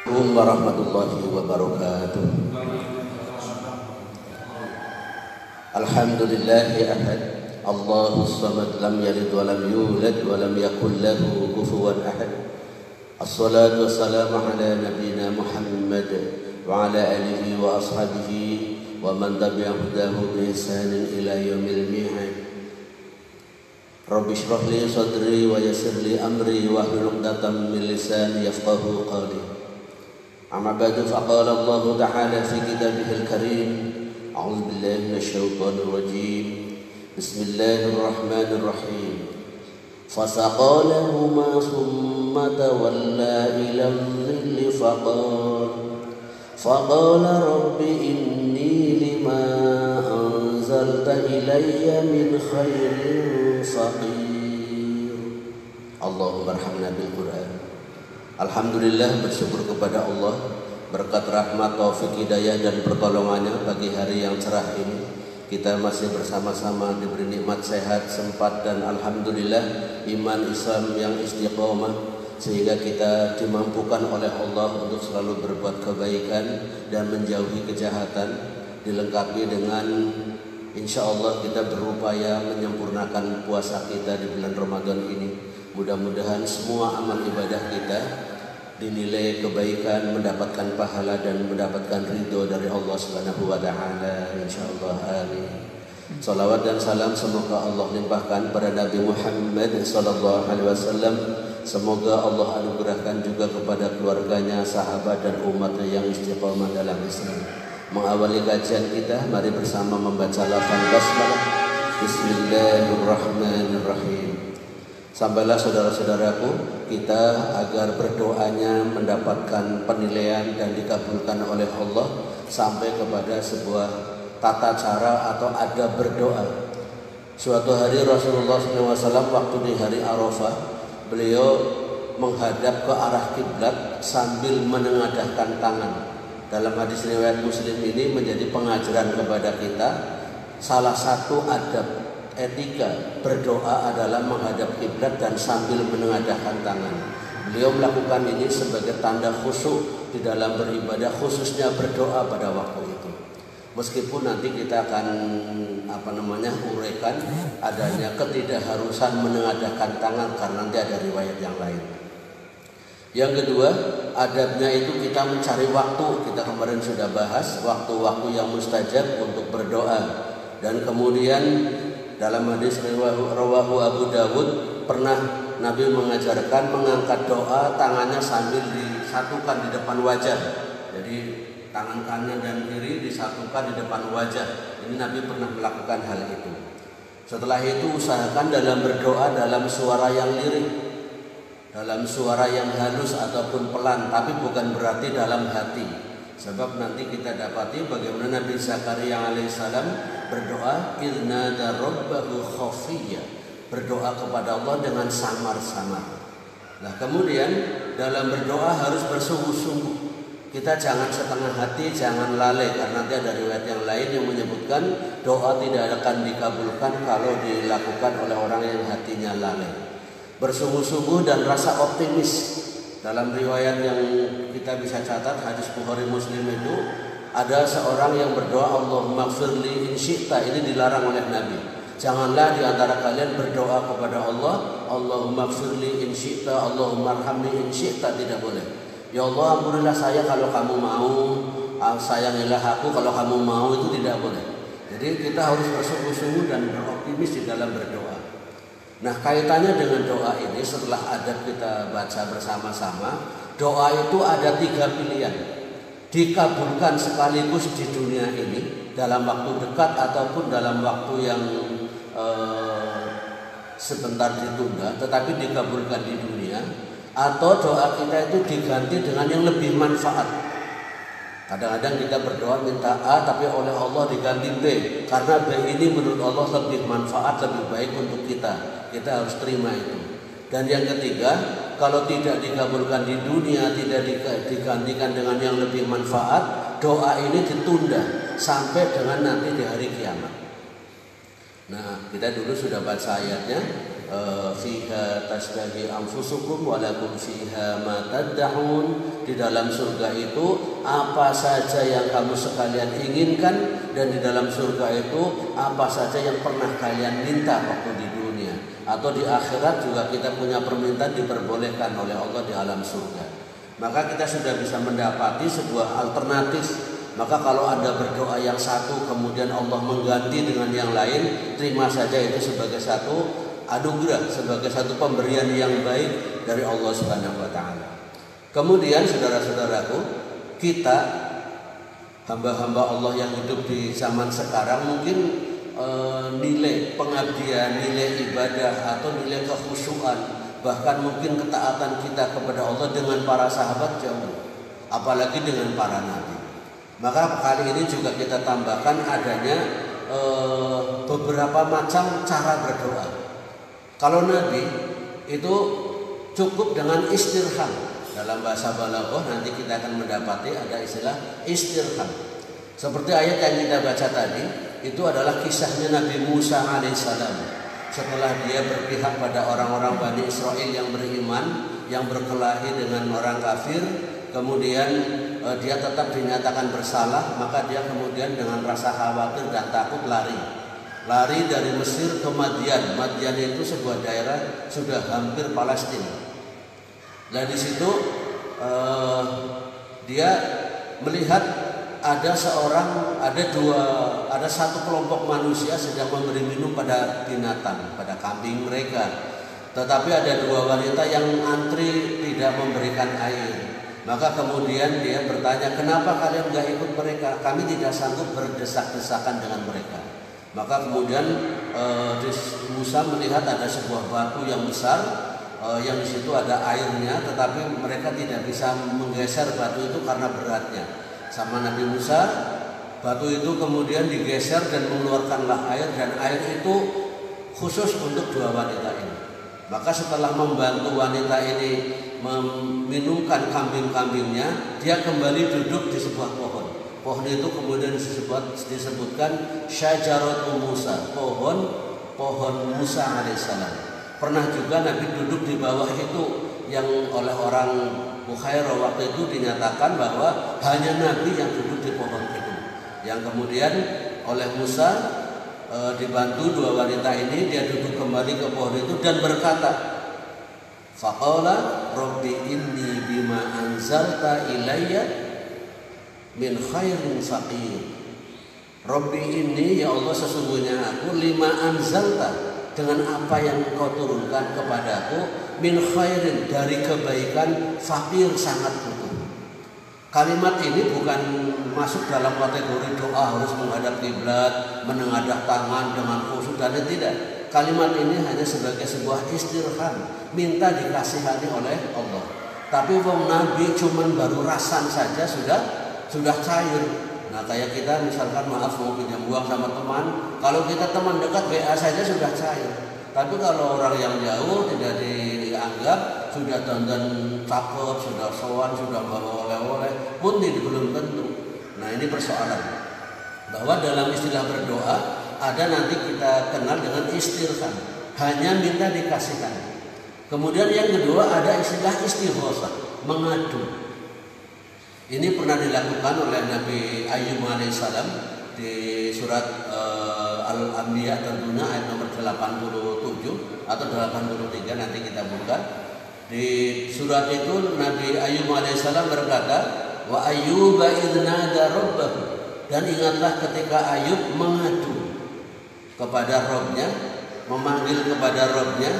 Warahmatullahi wabarakatuh. Alhamdulillahi ahad, Allahus samad, lam yalid wa lam yulad wa lam yakul lahu kufuwan ahad. Assalatu wassalamu ala nabiyyina Muhammad wa ala alihi wa ashabihi wa man tabi'a hudahu bi ihsanin ila yaumil mi'ad. Rabbi shrah li sadri wa yassir li amri wahlul 'uqdatam min lisani yafqahu qawli. Amma ba'du, faqala Allah ta'ala fi kitabihil karim, a'udzu billahi minasyaitonir rajim. Bismillahirrahmanirrahim. Fasaqalahuma thumma tawalla ila dhilli faqala rabbi inni lima anzalta ilayya min khairin faqir. Allahumma arhamna bil Qur'an. Alhamdulillah, bersyukur kepada Allah berkat rahmat, taufik, hidayah dan pertolongannya pagi hari yang cerah ini kita masih bersama-sama diberi nikmat sehat, sempat dan alhamdulillah iman Islam yang istiqomah sehingga kita dimampukan oleh Allah untuk selalu berbuat kebaikan dan menjauhi kejahatan, dilengkapi dengan insya Allah kita berupaya menyempurnakan puasa kita di bulan Ramadan ini. Mudah-mudahan semua amal ibadah kita dinilai kebaikan, mendapatkan pahala dan mendapatkan ridho dari Allah Subhanahu wa taala, insyaallah, amin. Salawat dan salam semoga Allah limpahkan pada Nabi Muhammad sallallahu alaihi wasallam. Semoga Allah anugerahkan juga kepada keluarganya, sahabat dan umatnya yang istiqomah dalam Islam. Mengawali kajian kita, mari bersama membaca lafaz basmalah. Bismillahirrahmanirrahim. Sampailah saudara-saudaraku kita agar berdoanya mendapatkan penilaian dan dikabulkan oleh Allah sampai kepada sebuah tata cara atau adab berdoa. Suatu hari Rasulullah SAW waktu di hari Arafah, beliau menghadap ke arah kiblat sambil menengadahkan tangan. Dalam hadis riwayat Muslim ini menjadi pengajaran kepada kita. Salah satu adab etika berdoa adalah menghadap kiblat dan sambil menengadahkan tangan. Beliau melakukan ini sebagai tanda khusyuk di dalam beribadah, khususnya berdoa pada waktu itu. Meskipun nanti kita akan uraikan adanya ketidakharusan menengadahkan tangan karena nanti ada riwayat yang lain. Yang kedua, adabnya itu kita mencari waktu. Kita kemarin sudah bahas waktu-waktu yang mustajab untuk berdoa. Dan kemudian dalam hadis rawahu Abu Dawud pernah Nabi mengajarkan mengangkat doa tangannya sambil disatukan di depan wajah. Jadi tangan kanan dan kiri disatukan di depan wajah. Ini Nabi pernah melakukan hal itu. Setelah itu usahakan dalam berdoa dalam suara yang lirih, dalam suara yang halus ataupun pelan, tapi bukan berarti dalam hati. Sebab nanti kita dapati bagaimana Nabi Zakaria alaihissalam berdoa idnada rabbahu khafiyya, berdoa kepada Allah dengan samar-samar. Nah, kemudian dalam berdoa harus bersungguh-sungguh. Kita jangan setengah hati, jangan lalai, karena nanti ada riwayat yang lain yang menyebutkan doa tidak akan dikabulkan kalau dilakukan oleh orang yang hatinya lalai. Bersungguh-sungguh dan rasa optimis. Dalam riwayat yang kita bisa catat hadis Bukhari Muslim itu ada seorang yang berdoa Allahumma ighfirli in syi'ta. Ini dilarang oleh Nabi. Janganlah di antara kalian berdoa kepada Allah Allahumma ighfirli in syi'ta, Allahumma arhamni in syi'ta, tidak boleh. Ya Allah, ampunilah saya kalau kamu mau, sayangilah aku kalau kamu mau, itu tidak boleh. Jadi kita harus bersungguh-sungguh dan beroptimis di dalam berdoa. Nah, kaitannya dengan doa ini setelah adab kita baca bersama-sama, doa itu ada 3 pilihan. Dikabulkan sekaligus di dunia ini dalam waktu dekat ataupun dalam waktu yang sebentar ditunda, tetapi dikabulkan di dunia. Atau doa kita itu diganti dengan yang lebih manfaat. Kadang-kadang kita berdoa minta A tapi oleh Allah diganti B, karena B ini menurut Allah lebih manfaat, lebih baik untuk kita. Kita harus terima itu. Dan yang ketiga, kalau tidak dikabulkan di dunia, tidak digantikan dengan yang lebih manfaat, doa ini ditunda sampai dengan nanti di hari kiamat. Nah, kita dulu sudah baca ayatnya. fiha tasdahi anfusukum walakum fiha ma tad'un. Di dalam surga itu apa saja yang kamu sekalian inginkan, dan di dalam surga itu apa saja yang pernah kalian minta waktu di dunia. Atau di akhirat juga kita punya permintaan diperbolehkan oleh Allah di alam surga. Maka kita sudah bisa mendapati sebuah alternatif. Maka kalau Anda berdoa yang satu kemudian Allah mengganti dengan yang lain, terima saja itu sebagai satu anugerah, sebagai satu pemberian yang baik dari Allah Subhanahu wa taala. Kemudian saudara-saudaraku, kita hamba-hamba Allah yang hidup di zaman sekarang mungkin nilai pengabdian, nilai ibadah atau nilai kekhusyuan, bahkan mungkin ketaatan kita kepada Allah dengan para sahabat jauh, apalagi dengan para nabi. Maka kali ini juga kita tambahkan adanya beberapa macam cara berdoa. Kalau nabi itu cukup dengan istirham. Dalam bahasa balaghah nanti kita akan mendapati ada istilah istirham. Seperti ayat yang kita baca tadi, itu adalah kisahnya Nabi Musa alaihissalam. Setelah dia berpihak pada orang-orang Bani Israel yang beriman, yang berkelahi dengan orang kafir, kemudian dia tetap dinyatakan bersalah, maka dia kemudian dengan rasa khawatir dan takut lari dari Mesir ke Madian. Madian itu sebuah daerah sudah hampir Palestina. Nah di situ dia melihat ada satu kelompok manusia sedang memberi minum pada binatang, pada kambing mereka. Tetapi ada dua wanita yang antri tidak memberikan air. Maka kemudian dia bertanya, kenapa kalian gak ikut mereka? Kami tidak sanggup berdesak-desakan dengan mereka. Maka kemudian Musa melihat ada sebuah batu yang besar, yang di situ ada airnya, tetapi mereka tidak bisa menggeser batu itu karena beratnya. Sama Nabi Musa, batu itu kemudian digeser dan mengeluarkanlah air, dan air itu khusus untuk dua wanita ini. Maka setelah membantu wanita ini meminumkan kambing-kambingnya, dia kembali duduk di sebuah pohon. Pohon itu kemudian disebutkan Syajaratu Musa, pohon Musa alaihissalam. Pernah juga Nabi duduk di bawah itu, yang oleh orang Bukhairah waktu itu dinyatakan bahwa hanya Nabi yang duduk di pohon itu. Yang kemudian oleh Musa dibantu dua wanita ini, dia duduk kembali ke pohon itu dan berkata, faqala rabbi inni bima anzalta ilayya min khairin faqir. Rabbi inni, ya Allah sesungguhnya aku, lima anzalta, dengan apa yang engkau turunkan kepadaku, min khairin, dari kebaikan, fakir, sangat butuh. Kalimat ini bukan masuk dalam kategori doa harus menghadap kiblat, menengadah tangan dengan khusyuk, dan tidak. Kalimat ini hanya sebagai sebuah istirham, minta dikasihani oleh Allah. Tapi wong Nabi cuman baru rasan saja sudah cair. Nah kayak kita misalkan maaf mau pinjam uang sama teman, kalau kita teman dekat WA saja sudah cair. Tapi kalau orang yang jauh tidak dianggap, sudah dandan cakep, sudah sowan, sudah bawa oleh-oleh pun belum tentu. Nah ini persoalan, bahwa dalam istilah berdoa ada nanti kita kenal dengan istirham, hanya minta dikasihkan. Kemudian yang kedua ada istilah istighosah, mengadu. Ini pernah dilakukan oleh Nabi Ayyub alaihissalam di surat Al-Anbiya tentunya ayat nomor 87 atau 83, nanti kita buka. Di surat itu Nabi Ayyub alaihissalam berkata, wa ayyuba idnada rabbahu, dan ingatlah ketika Ayub mengadu kepada Rabbnya, memanggil kepada Rabbnya,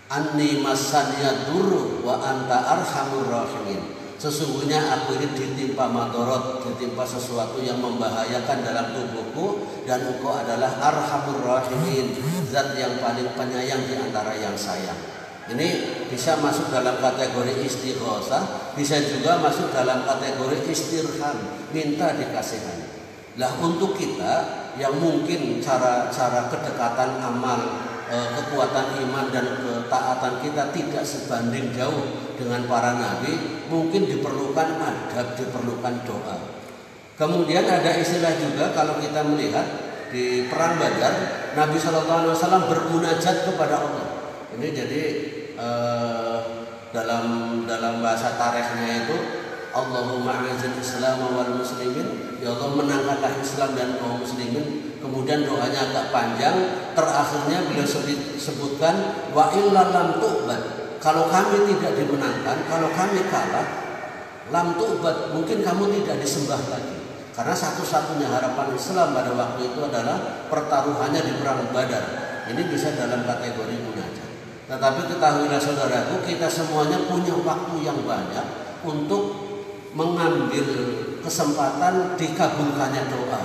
anni masaniya durru wa anta arhamur rahimin. Sesungguhnya aku ini ditimpa madorot, ditimpa sesuatu yang membahayakan dalam tubuhku, dan engkau adalah arhamur rahimin, zat yang paling penyayang di antara yang sayang. Ini bisa masuk dalam kategori istighosah, bisa juga masuk dalam kategori istirham, minta dikasihani. Lah untuk kita yang mungkin cara kedekatan amal, kekuatan iman dan ketaatan kita tidak sebanding jauh dengan para nabi, mungkin diperlukan adab, diperlukan doa. Kemudian ada istilah juga kalau kita melihat di perang Badar, Nabi SAW bermunajat kepada Allah. Ini jadi dalam bahasa tarikhnya itu, Allahumma a'izil Islam wal muslimin, ya Allah menangkanlah Islam dan kaum muslimin. Kemudian doanya agak panjang, terakhirnya beliau sebutkan wa illa lam tu'bad, kalau kami tidak dimenangkan, kalau kami kalah, lam tu'bad, mungkin kamu tidak disembah lagi. Karena satu-satunya harapan Islam pada waktu itu adalah pertaruhannya di perang Badar. Ini bisa dalam kategori munajat. Tetapi ketahuilah saudaraku, kita semuanya punya waktu yang banyak untuk mengambil kesempatan dikabulkannya doa.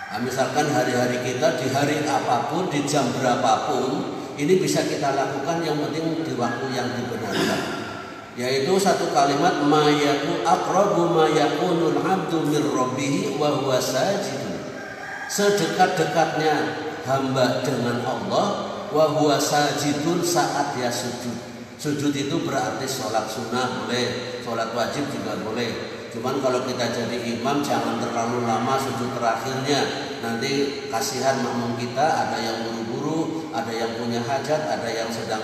Nah, misalkan hari-hari kita di hari apapun, di jam berapapun, ini bisa kita lakukan, yang penting di waktu yang dibenarkan. Yaitu satu kalimat mayaku aqrabu ma yakunul 'abdu mir rabbih wa huwa sajidun. Sedekat-dekatnya hamba dengan Allah wa huwa sajidun, saat dia sujud. Sujud itu berarti sholat sunnah boleh, sholat wajib juga boleh. Cuman kalau kita jadi imam jangan terlalu lama sujud terakhirnya. Nanti kasihan makmum kita, ada yang buru-buru, ada yang punya hajat, ada yang sedang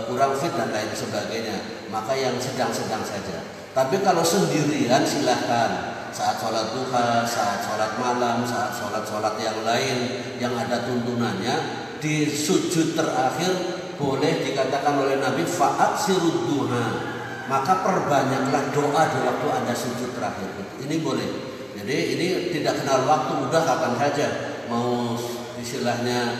kurang fit dan lain sebagainya. Maka yang sedang-sedang saja. Tapi kalau sendirian silahkan. Saat sholat duha, saat sholat malam, saat sholat-sholat yang lain yang ada tuntunannya, di sujud terakhir boleh dikatakan oleh Nabi fa'aksirud duha, maka perbanyaklah doa di waktu Anda sujud terakhir. Ini boleh. Jadi ini tidak kenal waktu, udah kapan saja. Mau istilahnya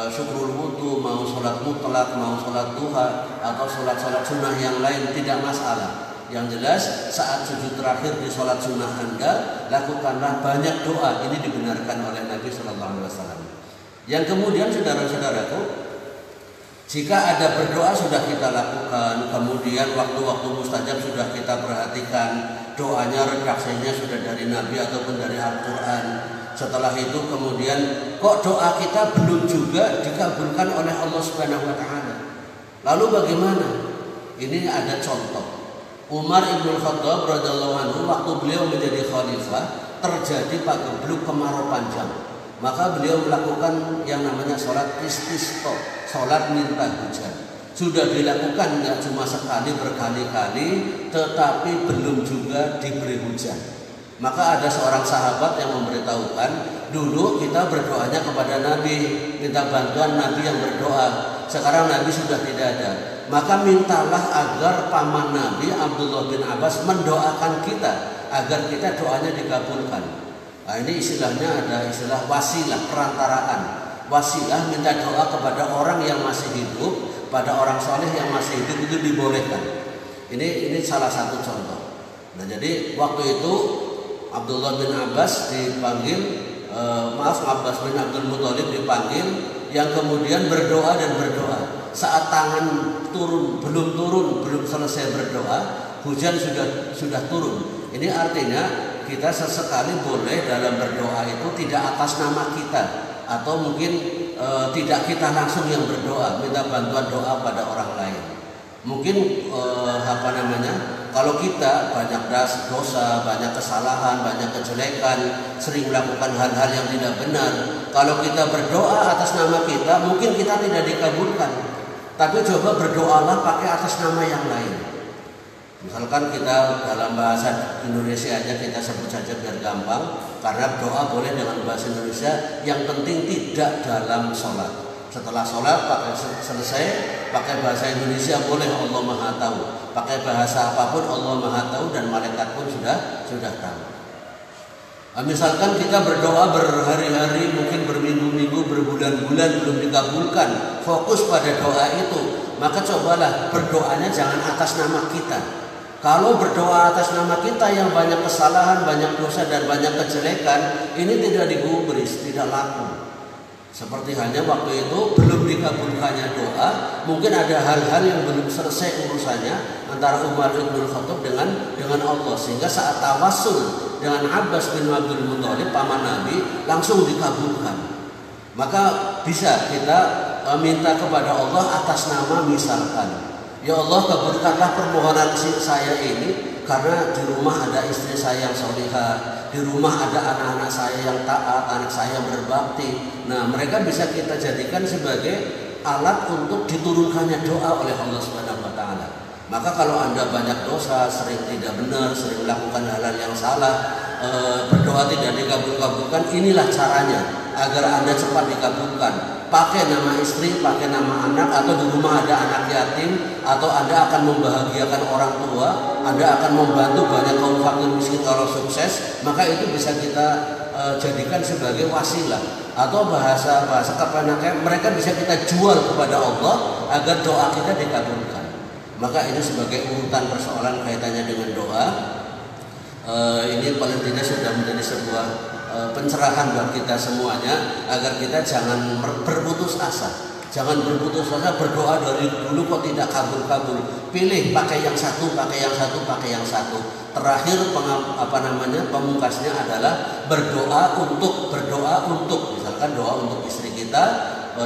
syukrul wudu, mau sholat mutlak, mau sholat duha, atau sholat-sholat sunnah yang lain, tidak masalah. Yang jelas saat sujud terakhir di sholat sunnah Anda, lakukanlah banyak doa. Ini dibenarkan oleh Nabi SAW. Yang kemudian saudara-saudaraku, jika ada berdoa sudah kita lakukan, kemudian waktu-waktu mustajab sudah kita perhatikan, doanya redaksinya sudah dari Nabi ataupun dari Al-Quran. Setelah itu kemudian kok doa kita belum juga dikabulkan oleh Allah Subhanahu wa taala. Lalu bagaimana? Ini ada contoh. Umar Ibn Khattab radhiyallahu anhu, waktu beliau menjadi khalifah, terjadi pagebluk kemarau panjang. Maka beliau melakukan yang namanya sholat istisqa, sholat minta hujan. Sudah dilakukan nggak cuma sekali, berkali-kali, tetapi belum juga diberi hujan. Maka ada seorang sahabat yang memberitahukan, dulu kita berdoanya kepada Nabi, minta bantuan Nabi yang berdoa. Sekarang Nabi sudah tidak ada. Maka mintalah agar paman Nabi Abdullah bin Abbas mendoakan kita agar kita doanya dikabulkan. Nah, ini istilahnya ada istilah wasilah, perantaraan. Wasilah minta doa kepada orang yang masih hidup, pada orang soleh yang masih hidup, itu dibolehkan. Ini salah satu contoh. Nah, jadi waktu itu Abdullah bin Abbas dipanggil, Abbas bin Abdul Muthalib dipanggil, yang kemudian berdoa dan berdoa. Saat tangan belum selesai berdoa, hujan sudah turun. Ini artinya kita sesekali boleh dalam berdoa itu tidak atas nama kita, atau mungkin tidak kita langsung yang berdoa, minta bantuan doa pada orang lain. Mungkin kalau kita banyak dosa, banyak kesalahan, banyak kejelekan, sering melakukan hal-hal yang tidak benar, kalau kita berdoa atas nama kita, mungkin kita tidak dikabulkan. Tapi coba berdoalah pakai atas nama yang lain. Misalkan kita dalam bahasa Indonesia aja kita sebut saja biar gampang, karena doa boleh dengan bahasa Indonesia, yang penting tidak dalam sholat. Setelah sholat selesai pakai bahasa Indonesia boleh, Allah Maha Tahu. Pakai bahasa apapun Allah Maha Tahu, dan malaikat pun sudah tahu. Nah, misalkan kita berdoa berhari-hari, mungkin berminggu-minggu, berbulan-bulan belum dikabulkan, fokus pada doa itu, maka cobalah berdoanya jangan atas nama kita. Kalau berdoa atas nama kita yang banyak kesalahan, banyak dosa dan banyak kejelekan, ini tidak digubris, tidak laku. Seperti halnya waktu itu belum dikabulkannya doa, mungkin ada hal-hal yang belum selesai urusannya antara Umar bin Khattab dengan Allah, sehingga saat tawassul dengan Abbas bin Abdul Muthalib paman Nabi langsung dikabulkan. Maka bisa kita minta kepada Allah atas nama, misalkan Ya Allah, kabulkanlah permohonan saya ini, karena di rumah ada istri saya yang solihah, di rumah ada anak-anak saya yang taat, anak saya yang berbakti. Nah, mereka bisa kita jadikan sebagai alat untuk diturunkannya doa oleh Allah Subhanahu wa taala. Maka kalau Anda banyak dosa, sering tidak benar, sering melakukan hal-hal yang salah, berdoa tidak dikabulkan, inilah caranya agar Anda cepat dikabulkan. Pakai nama istri, pakai nama anak, atau di rumah ada anak yatim, atau Anda akan membahagiakan orang tua, Anda akan membantu banyak kaum fakir miskin kalau sukses, maka itu bisa kita jadikan sebagai wasilah, atau bahasa kepenaknya mereka bisa kita jual kepada Allah agar doa kita dikabulkan. Maka ini sebagai urutan persoalan kaitannya dengan doa. Ini paling tidak sudah menjadi sebuah pencerahan buat kita semuanya, agar kita jangan berputus asa. Jangan berputus asa berdoa dari dulu kok tidak kabul-kabul. Pilih, pakai yang satu, pakai yang satu, pakai yang satu. Terakhir pemungkasnya adalah berdoa untuk misalkan doa untuk istri kita,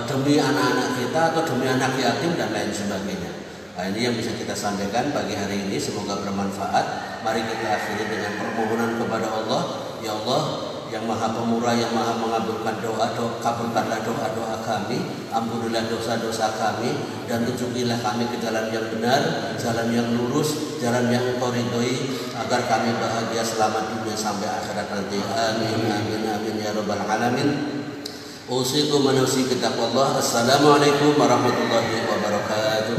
demi anak-anak kita, atau demi anak yatim dan lain sebagainya. Nah, ini yang bisa kita sampaikan pagi hari ini, semoga bermanfaat. Mari kita akhiri dengan permohonan kepada Allah. Ya Allah, yang maha pemurah, yang maha mengabulkan doa, kabulkanlah doa-doa kami, ampunilah dosa-dosa kami, dan tunjukilah kami ke jalan yang benar, jalan yang lurus, jalan yang Engkau ridhoi, agar kami bahagia selamat dunia sampai akhirat nanti. Amin, amin, amin ya rabbal alamin. Usikum wa nafsi bi taqwallah. Assalamualaikum warahmatullahi wabarakatuh.